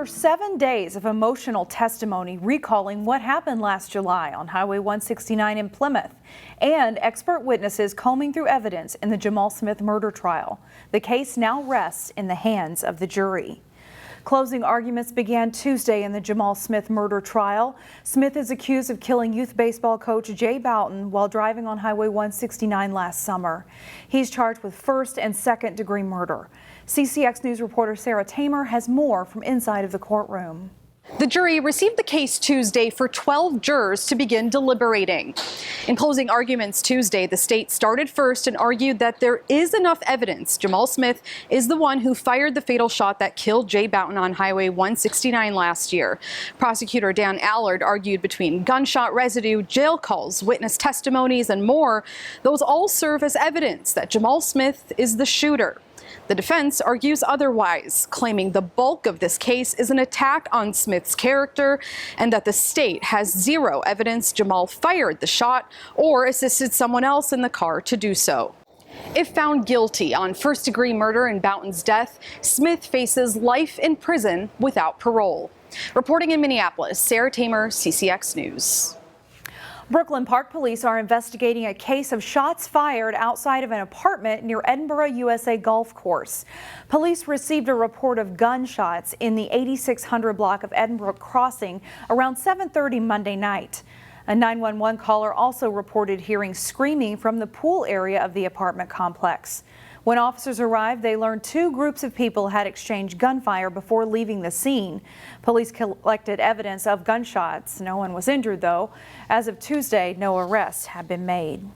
After 7 days of emotional testimony recalling what happened last July on Highway 169 in Plymouth and expert witnesses combing through evidence in the Jamal Smith murder trial, the case now rests in the hands of the jury. Closing arguments began Tuesday in the Jamal Smith murder trial. Smith is accused of killing youth baseball coach Jay Bouton while driving on Highway 169 last summer. He's charged with first and second degree murder. CCX News reporter Sarah Tamer has more from inside of the courtroom. The jury received the case Tuesday for 12 jurors to begin deliberating. In closing arguments Tuesday, the state started first and argued that there is enough evidence Jamal Smith is the one who fired the fatal shot that killed Jay Bouton on Highway 169 last year. Prosecutor Dan Allard argued between gunshot residue, jail calls, witness testimonies, and more, those all serve as evidence that Jamal Smith is the shooter. The defense argues otherwise, claiming the bulk of this case is an attack on Smith's character and that the state has zero evidence Jamal fired the shot or assisted someone else in the car to do so. If found guilty on first-degree murder in Bouton's death, Smith faces life in prison without parole. Reporting in Minneapolis, Sarah Tamer, CCX News. Brooklyn Park Police are investigating a case of shots fired outside of an apartment near Edinburgh, USA golf course. Police received a report of gunshots in the 8600 block of Edinburgh Crossing around 7:30 Monday night. A 911 caller also reported hearing screaming from the pool area of the apartment complex. When officers arrived, they learned two groups of people had exchanged gunfire before leaving the scene. Police collected evidence of gunshots. No one was injured, though. As of Tuesday, no arrests have been made.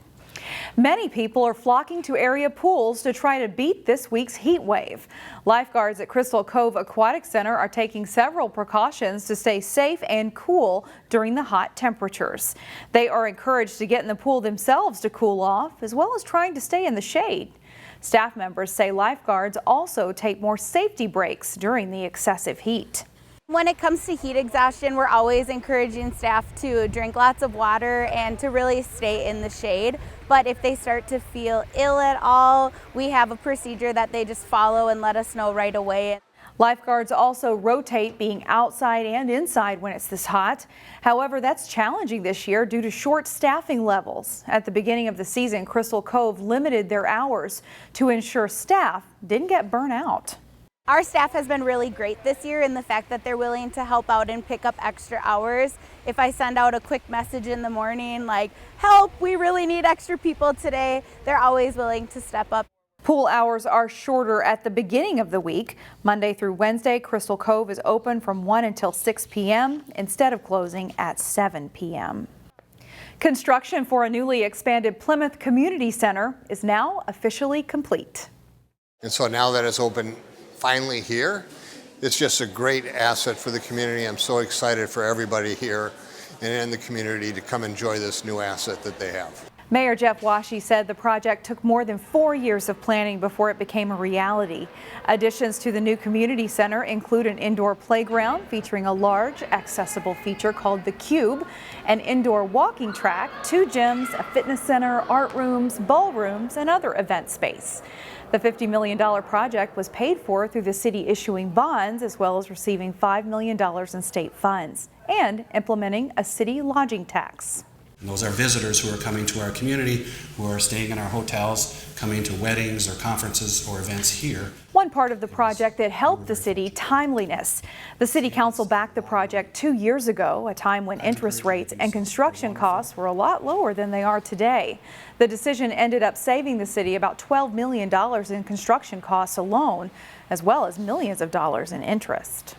Many people are flocking to area pools to try to beat this week's heat wave. Lifeguards at Crystal Cove Aquatic Center are taking several precautions to stay safe and cool during the hot temperatures. They are encouraged to get in the pool themselves to cool off, as well as trying to stay in the shade. Staff members say lifeguards also take more safety breaks during the excessive heat. When it comes to heat exhaustion, we're always encouraging staff to drink lots of water and to really stay in the shade. But if they start to feel ill at all, we have a procedure that they just follow and let us know right away. Lifeguards also rotate being outside and inside when it's this hot. However, that's challenging this year due to short staffing levels. At the beginning of the season, Crystal Cove limited their hours to ensure staff didn't get burnt out. Our staff has been really great this year in the fact that they're willing to help out and pick up extra hours. If I send out a quick message in the morning like, help, we really need extra people today, they're always willing to step up. Pool hours are shorter at the beginning of the week. Monday through Wednesday, Crystal Cove is open from 1 until 6 p.m. instead of closing at 7 p.m. Construction for a newly expanded Plymouth Community Center is now officially complete. And so now that it's open finally here, it's just a great asset for the community. I'm so excited for everybody here and in the community to come enjoy this new asset that they have. Mayor Jeff Washee said the project took more than 4 years of planning before it became a reality. Additions to the new community center include an indoor playground featuring a large accessible feature called the Cube, an indoor walking track, 2 gyms, a fitness center, art rooms, ballrooms, and other event space. The $50 million project was paid for through the city issuing bonds as well as receiving $5 million in state funds and implementing a city lodging tax. And those are visitors who are coming to our community, who are staying in our hotels, coming to weddings or conferences or events here. One part of the project that helped the city, timeliness. The city council backed the project 2 years ago, a time when interest rates and construction costs were a lot lower than they are today. The decision ended up saving the city about $12 million in construction costs alone, as well as millions of dollars in interest.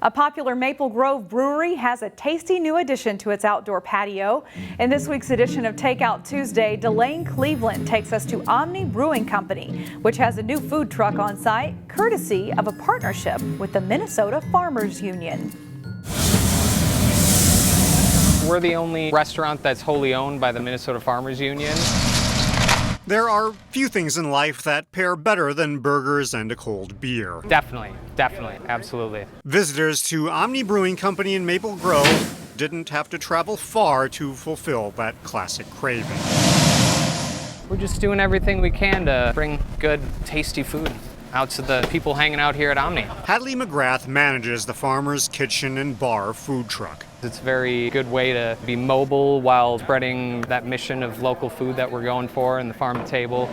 A popular Maple Grove brewery has a tasty new addition to its outdoor patio. In this week's edition of Takeout Tuesday, Delane Cleveland takes us to Omni Brewing Company, which has a new food truck on site, courtesy of a partnership with the Minnesota Farmers Union. We're the only restaurant that's wholly owned by the Minnesota Farmers Union. There are few things in life that pair better than burgers and a cold beer. Definitely, absolutely. Visitors to Omni Brewing Company in Maple Grove didn't have to travel far to fulfill that classic craving. We're just doing everything we can to bring good, tasty food out to the people hanging out here at Omni. Hadley McGrath manages the Farmer's Kitchen and Bar food truck. It's a very good way to be mobile while spreading that mission of local food that we're going for and the farm to table.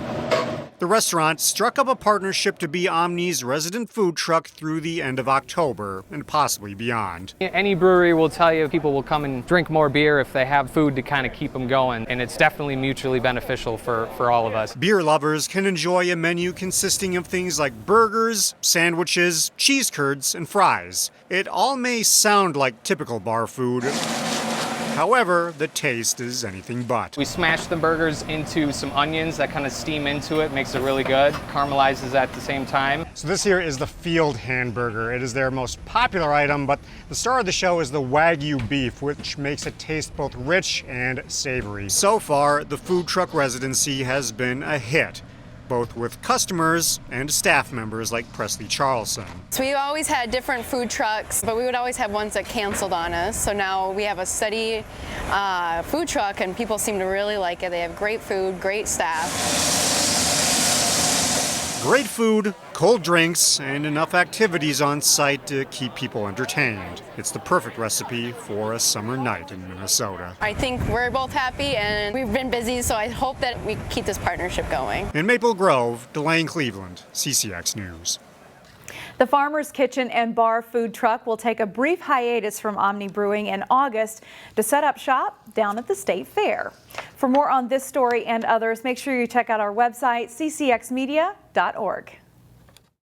The restaurant struck up a partnership to be Omni's resident food truck through the end of October and possibly beyond. Any brewery will tell you people will come and drink more beer if they have food to kind of keep them going, and it's definitely mutually beneficial for all of us. Beer lovers can enjoy a menu consisting of things like burgers, sandwiches, cheese curds, and fries. It all may sound like typical bar food. However, the taste is anything but. We smash the burgers into some onions that kind of steam into it, makes it really good. Caramelizes at the same time. So this here is the Field Hamburger. It is their most popular item, but the star of the show is the Wagyu beef, which makes it taste both rich and savory. So far, the food truck residency has been a hit, both with customers and staff members like Presley Charlson. So we've always had different food trucks, but we would always have ones that canceled on us. So now we have a steady food truck, and people seem to really like it. They have great food, great staff. Great food, cold drinks, and enough activities on site to keep people entertained. It's the perfect recipe for a summer night in Minnesota. I think we're both happy, and we've been busy, so I hope that we keep this partnership going. In Maple Grove, Delane Cleveland, CCX News. The Farmer's Kitchen and Bar food truck will take a brief hiatus from Omni Brewing in August to set up shop down at the State Fair. For more on this story and others, make sure you check out our website, ccxmedia.org.